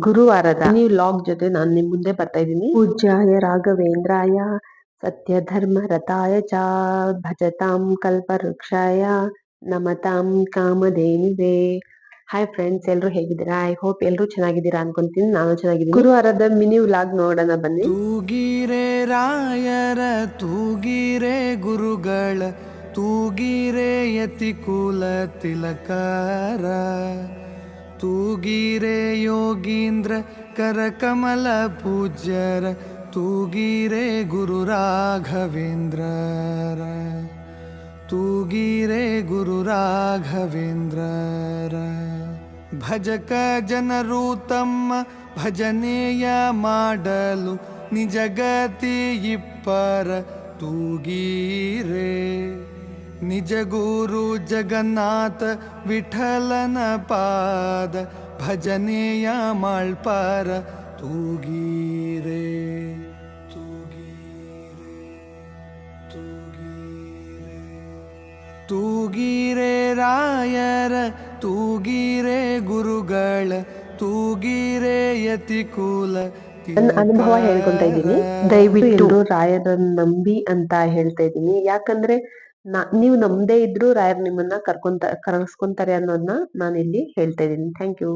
ಗುರುವಾರದ ನೀವು ಲಾಗ್ ಜೊತೆ ನಾನು ನಿಮ್ ಮುಂದೆ ಬರ್ತಾ ಇದ್ದೀನಿ. ಪೂಜ್ಯಾಯ ರಾಘವೇಂದ್ರಾಯ ಸತ್ಯ ಧರ್ಮ ರಥಾಯ ಚ ಭಜತಾಂ ಕಲ್ಪವೃಕ್ಷಾಯ ನಮತಾಂ ಕಾಮಧೇನುವೇ. ಹಾಯ್ ಫ್ರೆಂಡ್ಸ್, ಎಲ್ರು ಹೇಗಿದ್ದೀರಾ? ಐ ಹೋಪ್ ಎಲ್ರು ಚೆನ್ನಾಗಿದ್ದೀರಾ ಅನ್ಕೊಂತೀನಿ. ನಾನು ಚೆನ್ನಾಗಿದ್ದೀನಿ. ಗುರುವಾರದ ಮಿನಿ ವ್ಲಾಗ್ ನೋಡೋಣ ಬನ್ನಿ. ತೂಗಿರೆ ರಾಯರ ತೂಗಿರೆ ಗುರುಗಳ ತೂಗಿರೆ ಯತಿಕುಲ ತಿಲಕರ ತೂಗಿರೆ ಯೋಗೀಂದ್ರ ಕರಕಮಲ ಪೂಜ್ಯರ ತೂಗಿರೆ ಗುರು ರಾಘವೇಂದ್ರರ ತೂಗಿರೆ ಗುರು ರಾಘವೇಂದ್ರರ. ಭಜಕ ಜನರು ತಮ್ಮ ಭಜನೆಯ ಮಾಡಲು ನಿಜಗತಿ ಇಪ್ಪರ ತೂಗೀರೆ ನಿಜ ಗುರು ಜಗನ್ನಾಥ ವಿಠಲನ ಪಾದ ಭಜನೆಯ ಮಾಳ್ಪರ ತೂಗೀರೆ ತೂಗೀರೆ ತೂಗೀರೆ ತೂಗೀರೆ ರಾಯರ ತೂಗೀರೆ ಗುರುಗಳ ತೂಗೀರೆ ಯತಿಕುಲ. ನನ್ನ ಅನುಭವ ಹೇಳ್ಕೊಂತ ಇದ್ದೀನಿ. ದಯವಿಟ್ಟು ರಾಯರನ್ನ ನಂಬಿ ಅಂತ ಹೇಳ್ತಾ ಇದ್ದೀನಿ. ಯಾಕಂದ್ರೆ ನೀವು ನಮ್ದೇ ಇದ್ರು ರಾಯರ್ ನಿಮ್ಮನ್ನ ಕರ್ಸ್ಕೊಂತಾರೆ ಅನ್ನೋದನ್ನ ನಾನು ಇಲ್ಲಿ ಹೇಳ್ತಾ ಇದ್ದೀನಿ. Thank you.